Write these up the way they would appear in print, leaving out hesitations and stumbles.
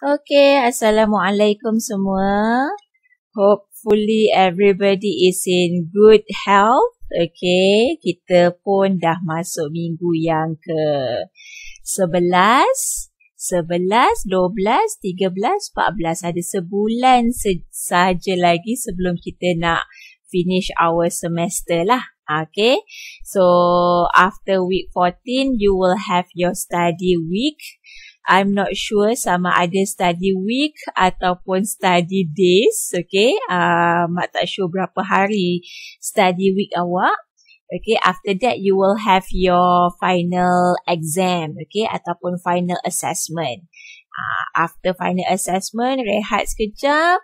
Okay, Assalamualaikum semua. Hopefully everybody is in good health. Okay, kita pun dah masuk minggu yang ke 11, 12, 13, 14. Ada sebulan saja lagi sebelum kita nak finish our semester lah. Okay, so after week 14, you will have your study week. I'm not sure sama ada study week ataupun study days. Okay, Mak tak sure berapa hari study week awak. Okay, after that you will have your final exam. Okay, ataupun final assessment. After final assessment, rehat sekejap.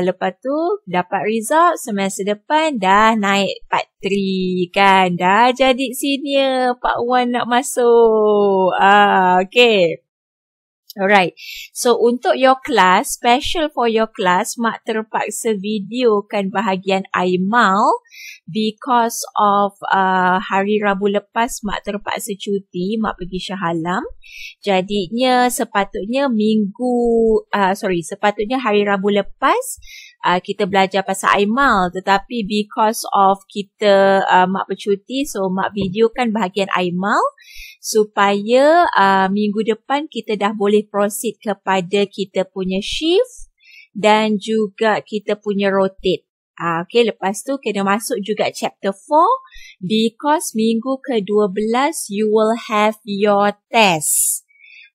Lepas tu dapat result, semester depan dah naik part 3 kan. Dah jadi senior, part 1 nak masuk. Okay. Alright. So untuk your class, special for your class, Mak terpaksa videokan bahagian Aimal because of hari Rabu lepas Mak terpaksa cuti, Mak pergi Shah Alam. Jadinya sepatutnya sepatutnya hari Rabu lepas kita belajar pasal Aimal, tetapi because of kita Mak bercuti, so Mak videokan bahagian Aimal supaya minggu depan kita dah boleh proceed kepada kita punya shift dan juga kita punya rotate. Okay, lepas tu kena masuk juga chapter 4 because minggu ke-12 you will have your test.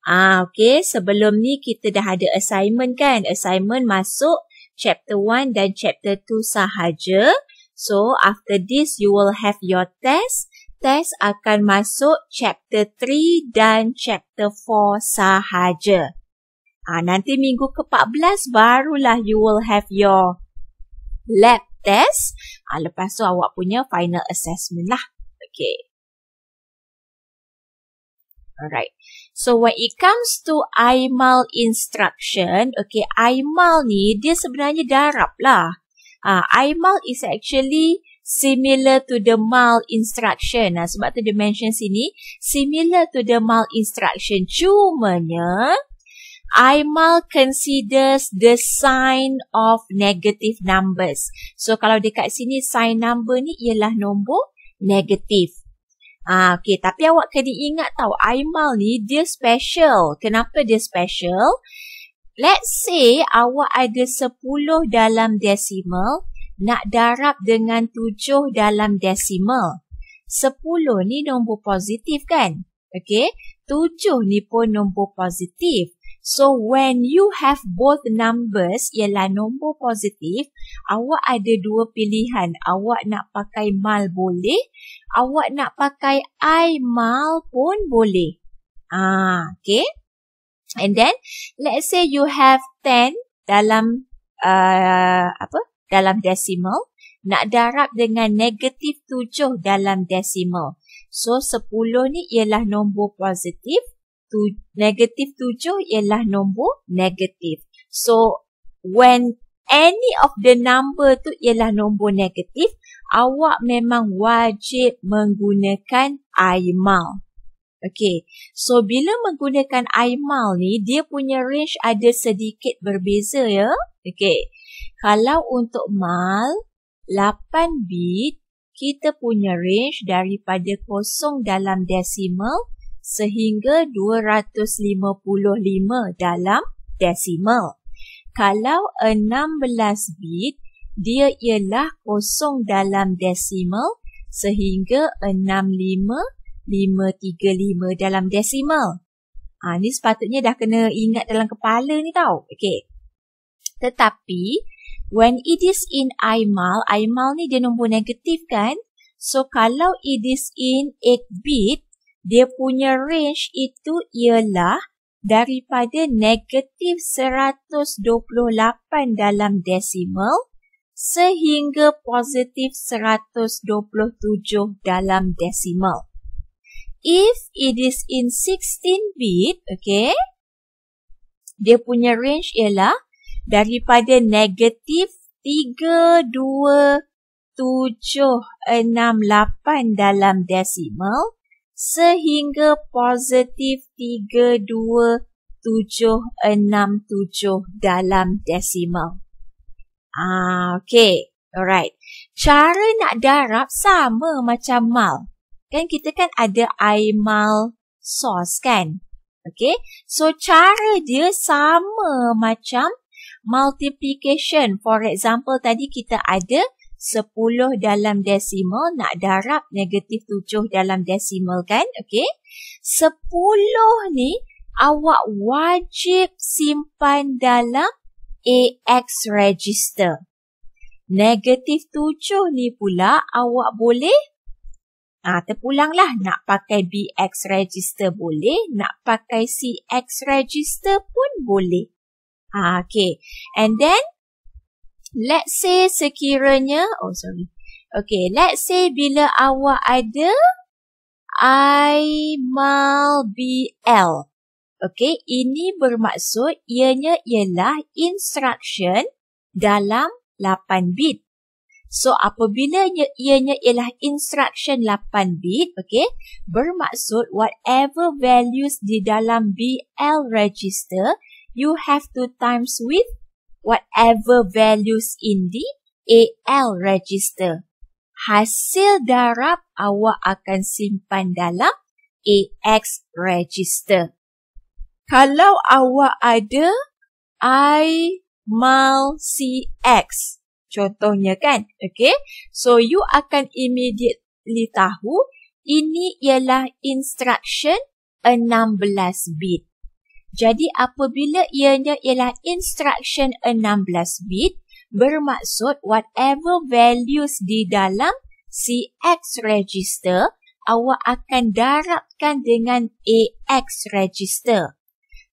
Okay, sebelum ni kita dah ada assignment kan. Assignment masuk chapter 1 dan chapter 2 sahaja. So, after this you will have your test. Test akan masuk chapter 3 dan chapter 4 sahaja. Nanti minggu ke-14 barulah you will have your lab test. Lepas tu awak punya final assessment lah. Okay. Alright. So when it comes to Aimal instruction, okay, Aimal ni dia sebenarnya darab lah. Aimal is actually similar to the MAL instruction. Sebab tu dia mention sini, similar to the MAL instruction. Cumanya, Aimal considers the sign of negative numbers. So, kalau dekat sini sign number ni ialah nombor negatif. Okay, tapi awak kena ingat tau, Aimal ni dia special. Kenapa dia special? Let's say awak ada 10 dalam desimal, nak darab dengan 7 dalam desimal. 10 ni nombor positif kan? Okay, 7 ni pun nombor positif. So, when you have both numbers ialah nombor positif, awak ada dua pilihan. Awak nak pakai mal boleh, awak nak pakai Aimal pun boleh. Okay. And then, let's say you have 10 dalam dalam desimal, nak darab dengan negatif 7 dalam desimal. So, 10 ni ialah nombor positif, negatif 7 ialah nombor negatif. So, when any of the number tu ialah nombor negatif, awak memang wajib menggunakan Aimal. Okay, so bila menggunakan Aimal ni, dia punya range ada sedikit berbeza ya. Okay, kalau untuk mal 8 bit, kita punya range daripada 0 dalam desimal sehingga 255 dalam desimal. Kalau 16 bit, dia ialah 0 dalam desimal sehingga 65535 dalam desimal. Ni sepatutnya dah kena ingat dalam kepala ni tau. Okay. Tetapi, when it is in Aimal, Aimal ni dia nombor negatif kan? So, kalau it is in 8 bit, dia punya range itu ialah daripada negatif 128 dalam desimal sehingga positif 127 dalam desimal. If it is in 16 bit, okay, dia punya range ialah daripada negatif 32768 dalam desimal sehingga positif 32 767 dalam desimal. Okay. Alright. Cara nak darab sama macam mal. Kan kita kan ada imal source kan? Okay. So, cara dia sama macam multiplication. For example, tadi kita ada 10 dalam desimal nak darab negatif 7 dalam desimal kan? Okay. 10 ni awak wajib simpan dalam AX register. Negatif 7 ni pula awak boleh terpulanglah. Nak pakai BX register boleh, nak pakai CX register pun boleh. Okay. And then, let's say sekiranya, let's say bila awak ada imal BL. Okay, ini bermaksud ianya ialah instruction dalam 8 bit. So, apabila ianya ialah instruction 8 bit, okay, bermaksud whatever values di dalam BL register, you have to times with whatever values in the AL register. Hasil darab awak akan simpan dalam AX register. Kalau awak ada imal CX, contohnya kan, okay? So, you akan immediately tahu ini ialah instruction 16 bit. Jadi, apabila ianya ialah instruction 16 bit, bermaksud whatever values di dalam CX register, awak akan darabkan dengan AX register.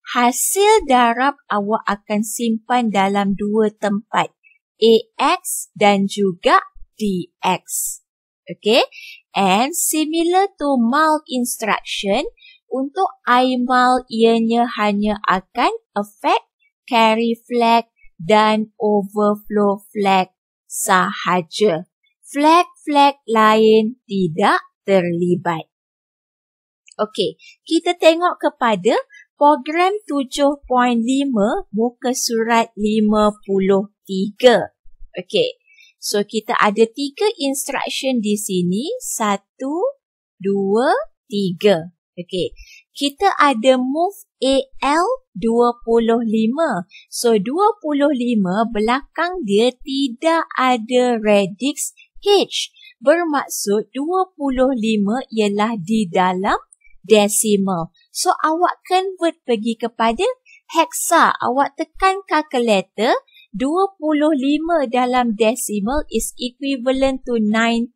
Hasil darab awak akan simpan dalam dua tempat, AX dan juga DX. Okay? And similar to mul instruction, untuk imal ianya hanya akan affect carry flag dan overflow flag sahaja. Flag-flag lain tidak terlibat. Okay, kita tengok kepada program 7.5 muka surat 53. Okay, so kita ada 3 instruction di sini. 1, 2, 3. Okay, kita ada move AL 25. So, 25 belakang dia tidak ada radix H. Bermaksud 25 ialah di dalam decimal. So, awak convert pergi kepada hexa. Awak tekan calculator. 25 dalam decimal is equivalent to 19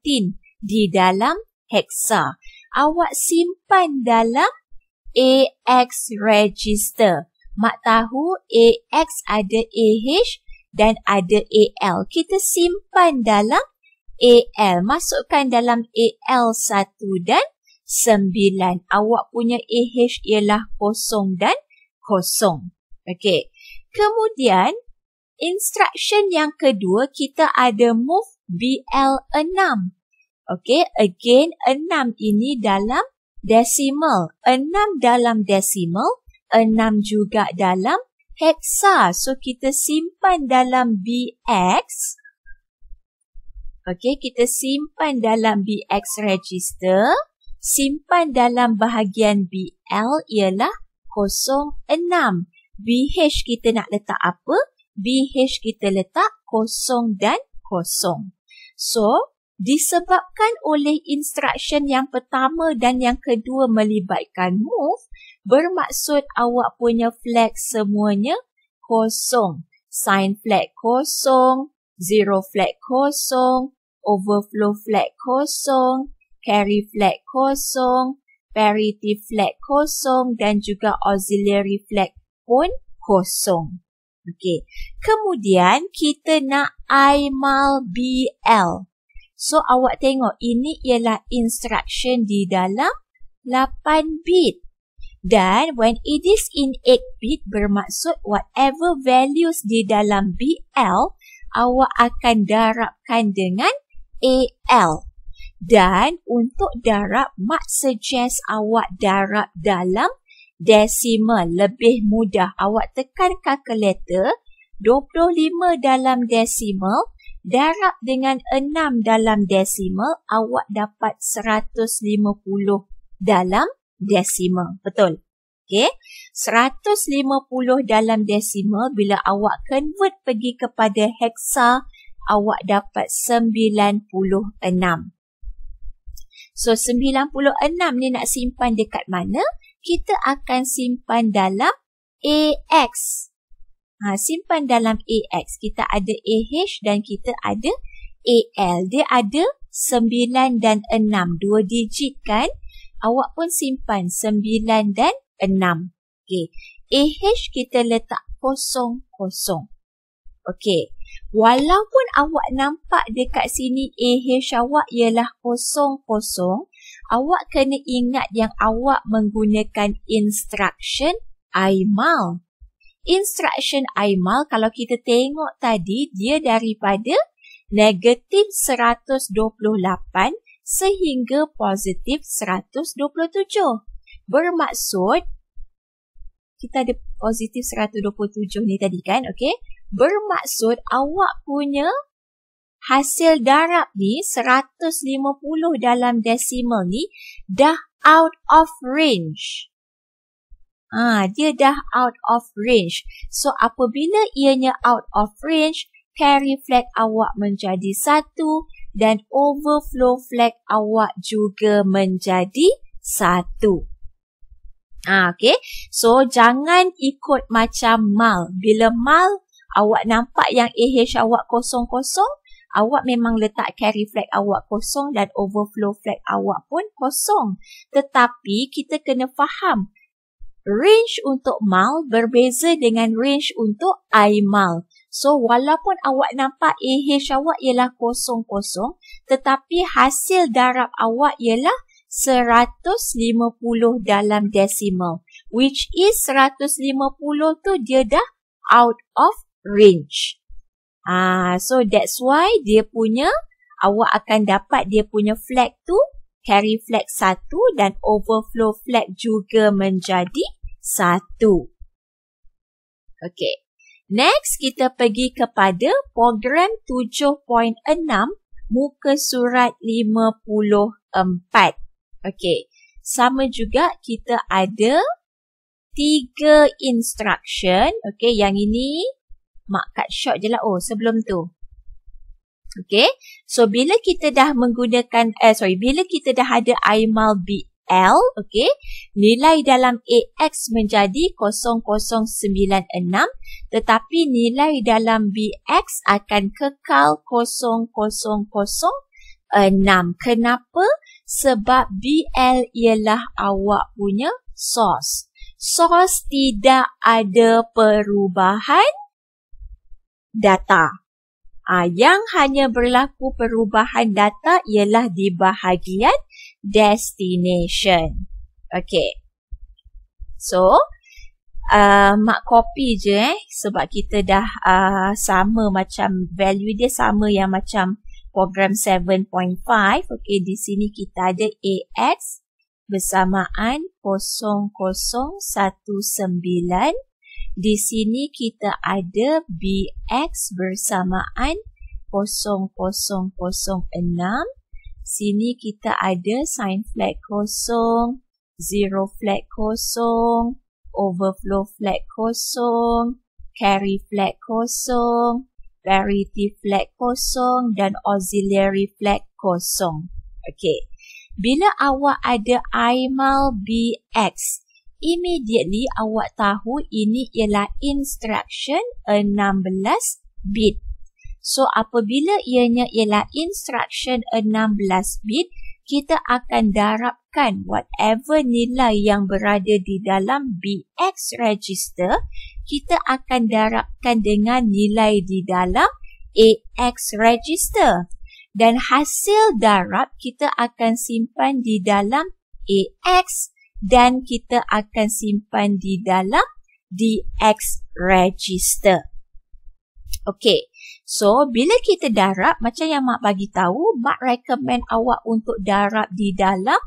di dalam hexa. Awak simpan dalam AX register. Mak tahu AX ada AH dan ada AL. Kita simpan dalam AL. Masukkan dalam AL 1 dan 9. Awak punya AH ialah 0 dan 0. Okey. Kemudian, instruction yang kedua, kita ada move BL6. Okey, again 6 ini dalam decimal. 6 dalam decimal, 6 juga dalam hexa. So, kita simpan dalam BX. Okey, kita simpan dalam BX register. Simpan dalam bahagian BL ialah 06. BH kita nak letak apa? BH kita letak 0 dan 0. So, disebabkan oleh instruction yang pertama dan yang kedua melibatkan move, bermaksud awak punya flag semuanya 0. Sign flag 0, zero flag 0, overflow flag 0, carry flag 0, parity flag 0 dan juga auxiliary flag pun 0. Okey. Kemudian kita nak imal BL. So, awak tengok ini ialah instruction di dalam 8 bit. Dan when it is in 8 bit, bermaksud whatever values di dalam BL, awak akan darabkan dengan AL. Dan untuk darab, mak suggest awak darab dalam decimal, lebih mudah. Awak tekan calculator, 25 dalam decimal, darab dengan 6 dalam decimal, awak dapat 150 dalam decimal. Betul? Okay. 150 dalam decimal, bila awak convert pergi kepada heksa, awak dapat 96. So, 96 ni nak simpan dekat mana? Kita akan simpan dalam AX. Simpan dalam AX. Kita ada AH dan kita ada AL. Dia ada 9 dan 6. 2 digit kan? Awak pun simpan 9 dan 6. Okay. AH kita letak 00. Okay. Walaupun awak nampak dekat sini AH awak ialah 00, awak kena ingat yang awak menggunakan instruction IMAL. Instruction IMAL, kalau kita tengok tadi, dia daripada negatif 128 sehingga positif 127. Bermaksud, kita ada positif 127 ni tadi kan, okay? Bermaksud awak punya hasil darab ni 150 dalam decimal ni dah out of range. Dia dah out of range. So, apabila ianya out of range, carry flag awak menjadi 1 dan overflow flag awak juga menjadi 1. Okay. So, jangan ikut macam mal. Bila mal, awak nampak yang AH awak 00, awak memang letak carry flag awak 0 dan overflow flag awak pun 0. Tetapi kita kena faham, range untuk mal berbeza dengan range untuk IMAL. So, walaupun awak nampak AH awak ialah 00, tetapi hasil darab awak ialah 150 dalam decimal. Which is 150 tu dia dah out of range. So that's why dia punya, awak akan dapat dia punya flag tu, carry flag 1 dan overflow flag juga menjadi 1. Okay. Next, kita pergi kepada program 7.6, muka surat 54. Okay. Sama juga kita ada 3 instruction. Okay, yang ini mak cut short je lah. Sebelum tu. Okay. So, bila kita dah menggunakan, bila kita dah ada IMAL BL, okay, nilai dalam AX menjadi 0096, tetapi nilai dalam BX akan kekal 0006. Kenapa? Sebab BL ialah awak punya source. Source tidak ada perubahan data. Yang hanya berlaku perubahan data ialah di bahagian destination. Okay. So, mak copy je sebab kita dah sama macam value dia sama yang macam program 7.5. Okay, di sini kita ada AX bersamaan 0019. Di sini kita ada BX bersamaan 0006. Sini kita ada sign flag 0, zero flag 0, overflow flag 0, carry flag 0, parity flag 0 dan auxiliary flag 0. Okay. Bila awak ada IMAL BX, immediately awak tahu ini ialah instruction 16 bit. So, apabila ianya ialah instruction 16 bit, kita akan darabkan whatever nilai yang berada di dalam BX register, kita akan darabkan dengan nilai di dalam AX register. Dan hasil darab kita akan simpan di dalam AX dan kita akan simpan di dalam DX register. Okay, so bila kita darab, macam yang mak bagi tahu, mak recommend awak untuk darab di dalam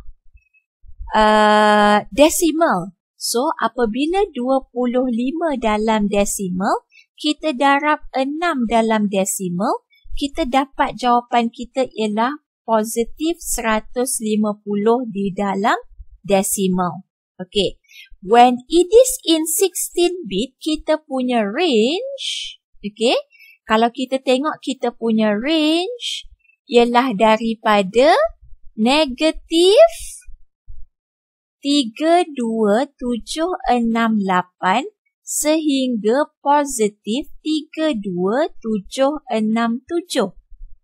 decimal. So, apabila 25 dalam desimal, kita darab 6 dalam desimal, kita dapat jawapan kita ialah positif 150 di dalam desimal. Okay. When it is in 16-bit, kita punya range, okay, kalau kita tengok kita punya range ialah daripada negatif 32768 sehingga positif 32767.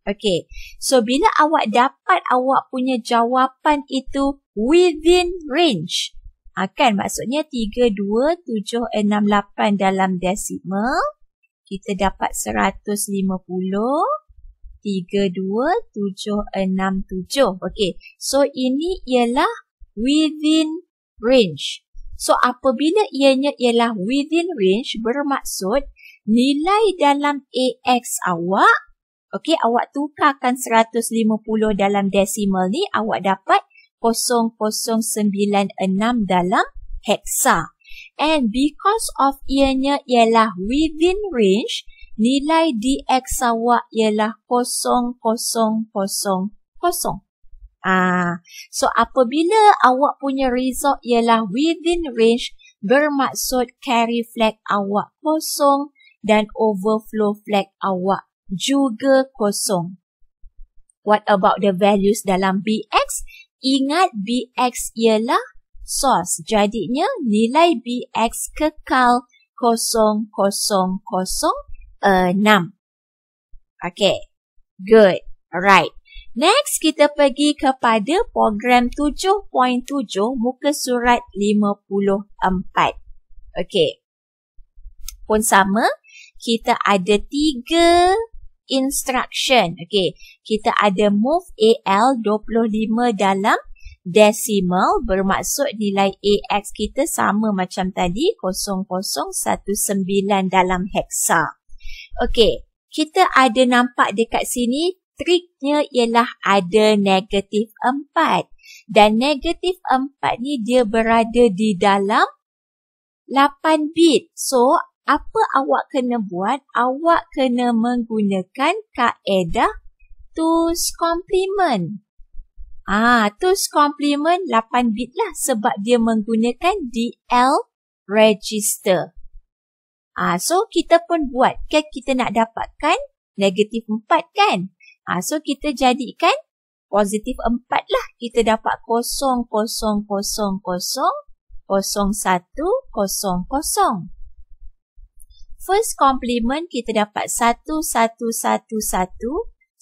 Okay, so bila awak dapat awak punya jawapan itu within range, kan maksudnya 32768 dalam desimal, kita dapat 150, 32767. Okay, so ini ialah within range. So apabila ianya ialah within range, bermaksud nilai dalam AX awak, okay, awak tukarkan 150 dalam desimal ni, awak dapat 0096 dalam heksa. And because of ianya ialah within range, nilai DX awak ialah 0000. So apabila awak punya result ialah within range, bermaksud carry flag awak kosong dan overflow flag awak juga kosong. What about the values dalam BX? Ingat BX ialah source. Jadinya nilai BX kekal 0006. Okay, good. Alright. Next, kita pergi kepada program 7.7 muka surat 54. Okay. Pun sama, kita ada 3 instruction. Okay, kita ada move AL 25 dalam decimal, bermaksud nilai AX kita sama macam tadi, 0019 dalam heksa. Okay, kita ada nampak dekat sini, triknya ialah ada negatif 4. Dan negatif 4 ni dia berada di dalam 8 bit. So, apa awak kena buat? Awak kena menggunakan kaedah two's complement. Two's complement 8 bit lah sebab dia menggunakan DL register. So kita pun buat, kan kita nak dapatkan negatif 4 kan? So kita jadikan positif 4 lah. Kita dapat 00000100. First complement kita dapat 11111011.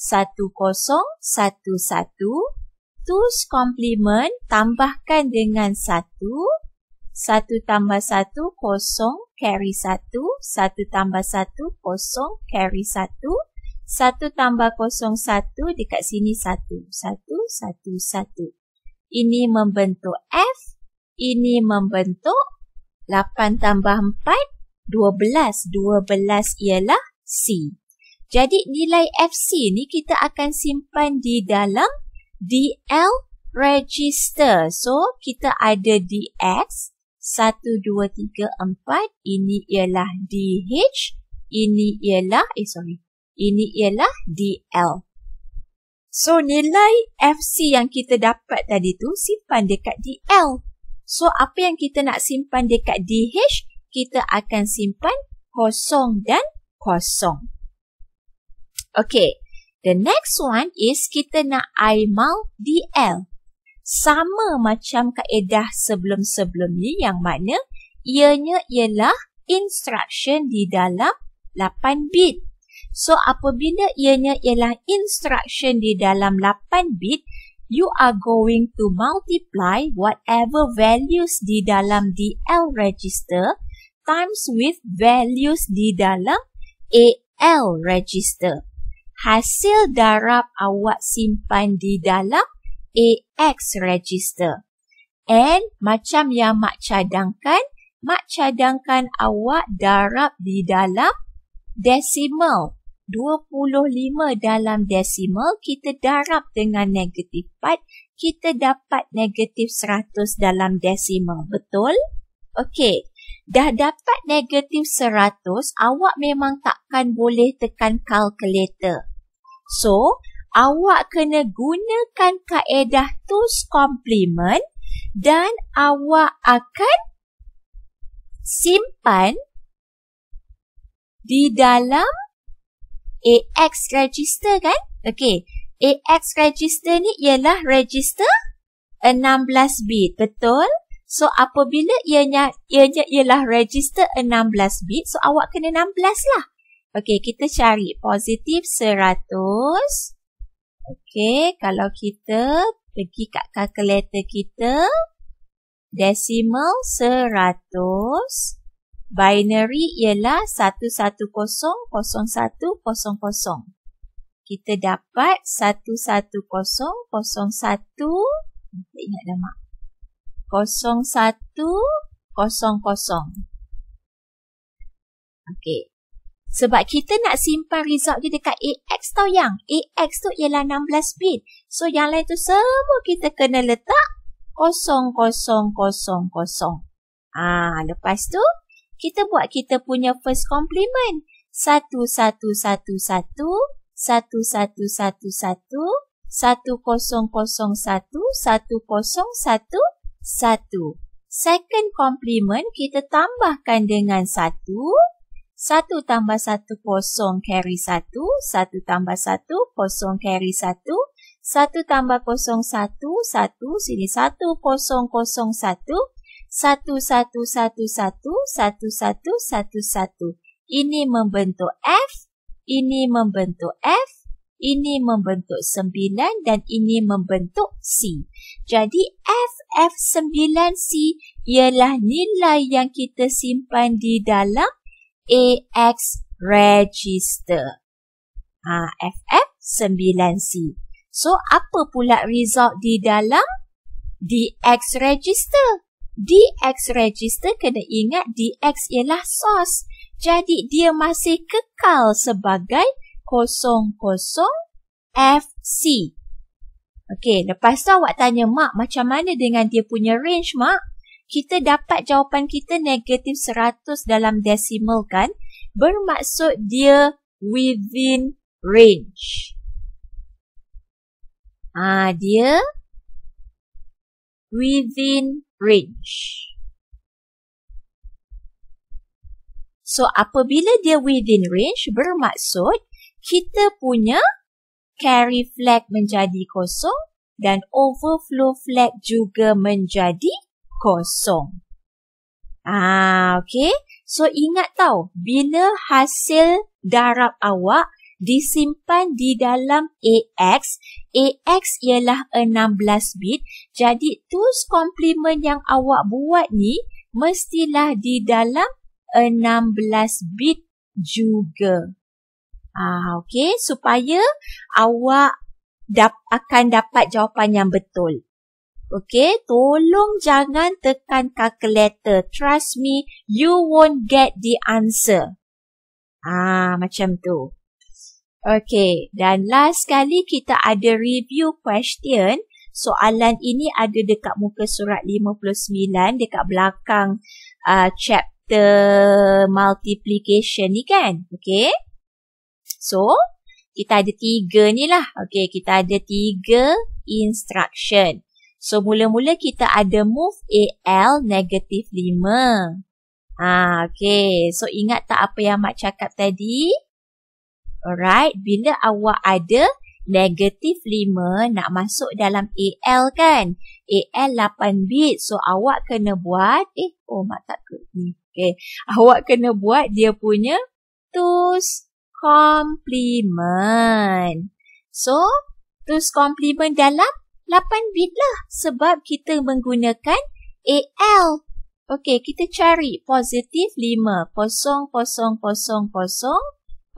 Two's complement tambahkan dengan 1. 1 tambah 1, 0, carry 1. 1 tambah 1, 0, carry 1. 1 tambah 01 dekat sini 1. 1, 1, 1. Ini membentuk F. Ini membentuk 8 tambah 4. 12. 12 ialah C. Jadi nilai FC ni kita akan simpan di dalam DL register. So, kita ada DX 1, 2, 3, 4. Ini ialah DH. Ini ialah, ini ialah DL. So, nilai FC yang kita dapat tadi tu simpan dekat DL. So, apa yang kita nak simpan dekat DH? Kita akan simpan 0 dan 0. Okay, the next one is kita nak aimal DL. Sama macam kaedah sebelum-sebelum ni yang mana ianya ialah instruction di dalam 8 bit. So, apabila ianya ialah instruction di dalam 8 bit, you are going to multiply whatever values di dalam DL register times with values di dalam AL register. Hasil darab awak simpan di dalam AX register. And macam yang Mak cadangkan awak darab di dalam decimal. 25 dalam decimal, kita darab dengan negatif 4, kita dapat negatif 100 dalam decimal. Betul? Okey, dah dapat negatif 100, awak memang takkan boleh tekan kalkulator. So, awak kena gunakan kaedah two's complement dan awak akan simpan di dalam AX register kan? Okey, AX register ni ialah register 16 bit, betul? So, apabila ianya ialah register 16 bit, so awak kena 16 lah. Okey, kita cari positif 100. Okey, kalau kita pergi kat kalkulator kita, decimal 100, binary ialah 1100100. Kita dapat 11001, tak ingat dah mak, 0100. Okey. Sebab kita nak simpan result dia dekat AX tau yang. AX tu ialah 16 bit. So yang lain tu semua kita kena letak 0000. Lepas tu kita buat kita punya first complement. 1111, 1111, 1001, 1011. Second complement kita tambahkan dengan 1. 1 tambah 1, 0 carry 1. 1 tambah 1, 0 carry 1. 1 tambah 0, 1. 1, sini 1, 0, 0, 1. 1, 1, 1, 1. 1, 1, 1, 1. Ini membentuk F. Ini membentuk F. Ini membentuk 9 dan ini membentuk C. Jadi FF9C ialah nilai yang kita simpan di dalam AX register. FF9C. So, apa pula result di dalam DX register? DX register kena ingat DX ialah source. Jadi, dia masih kekal sebagai 00FC. Okey, lepas tu awak tanya, Mak, macam mana dengan dia punya range, Mak? Kita dapat jawapan kita negatif 100 dalam decimal kan? Bermaksud dia within range. Dia within range. So, apabila dia within range, bermaksud kita punya carry flag menjadi 0 dan overflow flag juga menjadi 0. Okey. So, ingat tau, bila hasil darab awak disimpan di dalam AX, AX ialah 16 bit. Jadi, two's complement yang awak buat ni mestilah di dalam 16 bit juga. Okey, supaya awak akan dapat jawapan yang betul. Okey, tolong jangan tekan calculator. Trust me, you won't get the answer. Macam tu. Okey, dan last sekali kita ada review question. Soalan ini ada dekat muka surat 59 dekat belakang chapter multiplication ni kan. Okey. So, kita ada 3 ni lah. Okey, kita ada 3 instruction. So, mula-mula kita ada move AL negatif 5. Okey. So, ingat tak apa yang Mak cakap tadi? Alright. Bila awak ada negatif 5 nak masuk dalam AL kan? AL 8 bit. So, awak kena buat... Mak tak ke ni. Okay. Awak kena buat dia punya two's complement. So, two's complement dalam 8 bit lah sebab kita menggunakan AL. Okey, kita cari positif 5, 0, 0, 0, 0,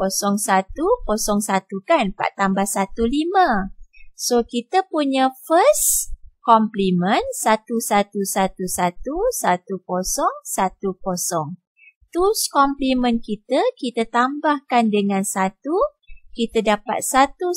01, 01 kan? 4 tambah 1, 5. So, kita punya first complement 1, 1, 1, 1, 1, 0, 1, 0. Two's complement kita tambahkan dengan 1. Kita dapat 1101,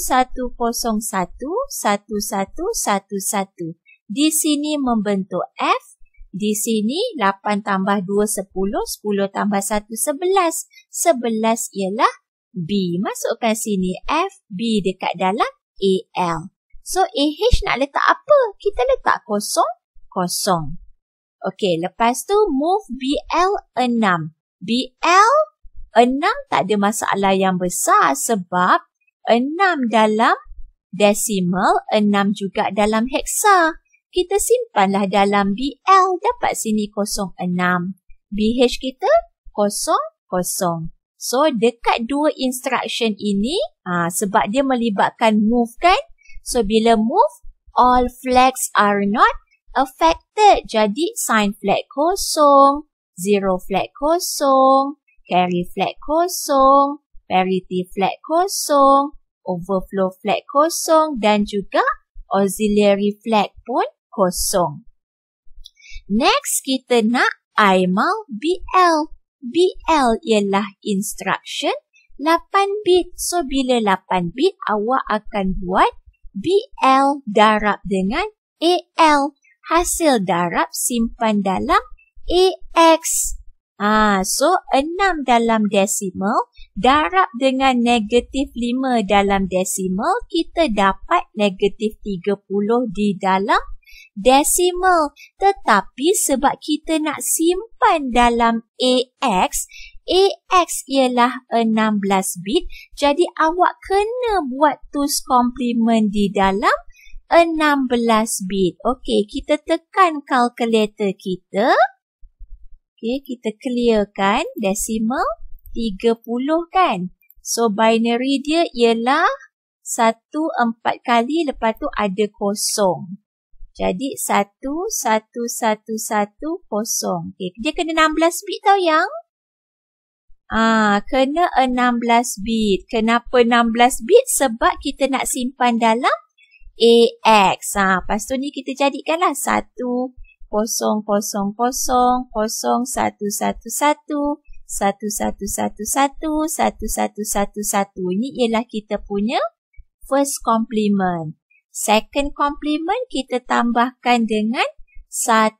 1111. Di sini membentuk F. Di sini 8 tambah 2, 10. 10 tambah 1, 11. 11 ialah B. Masukkan sini F, B dekat dalam AL. So, AH nak letak apa? Kita letak kosong, kosong. Okey, lepas tu move BL 6. BL 6 tak ada masalah yang besar sebab 6 dalam desimal, 6 juga dalam heksa. Kita simpanlah dalam BL, dapat sini 06. BH kita 00. So, dekat dua instruction ini, sebab dia melibatkan move kan? So, bila move, all flags are not affected. Jadi, sign flag kosong, zero flag kosong, carry flag kosong, parity flag kosong, overflow flag kosong dan juga auxiliary flag pun kosong. Next, kita nak IMAL BL. BL ialah instruction 8 bit. So, bila 8 bit, awak akan buat BL darab dengan AL. Hasil darab simpan dalam AX. So, 6 dalam desimal darab dengan negatif 5 dalam desimal, kita dapat negatif 30 di dalam desimal. Tetapi sebab kita nak simpan dalam AX, AX ialah 16 bit, jadi awak kena buat two's complement di dalam 16 bit. Okey, kita tekan kalkulator kita. Okey, kita clearkan desimal 30 kan. So, binary dia ialah 1 4 kali, lepas tu ada kosong. Jadi, 1, 1, 1, 1, kosong. Okay. Dia kena 16 bit tau yang. Kena 16 bit. Kenapa 16 bit? Sebab kita nak simpan dalam AX. Lepas tu ni kita jadikanlah 1, 0, 0, 0, 0, 1, 1, 1, 1, 1, 1, 1, 1. Ini ialah kita punya first complement. Second complement kita tambahkan dengan 1.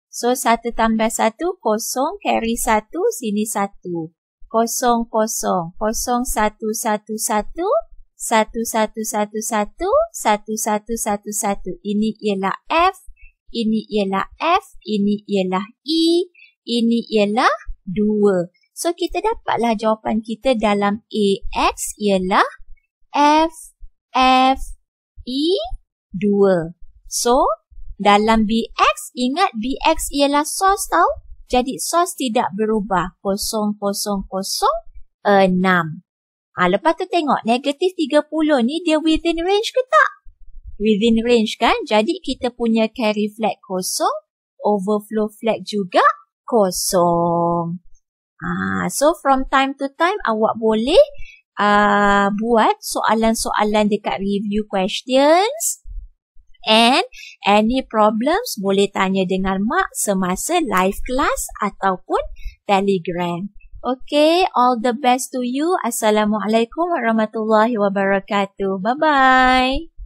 So, 1 tambah 1, 0, carry 1, sini 1. 0, 0, 0, 1, 1, 1, 1, 1, 1, 1, 1, 1, 1. Ini ialah F, ini ialah F, ini ialah E, ini ialah 2. So, kita dapatlah jawapan kita dalam AX ialah F, F, E 2. So, dalam BX, ingat BX ialah source tau. Jadi, source tidak berubah. 0, 0, 0, 6. Lepas tu tengok, negatif 30 ni dia within range ke tak? Within range kan? Jadi, kita punya carry flag kosong, overflow flag juga kosong. So, from time to time, awak boleh buat soalan-soalan dekat review questions, and any problems boleh tanya dengan Mak semasa live class ataupun Telegram. Okay, all the best to you. Assalamualaikum warahmatullahi wabarakatuh. Bye-bye.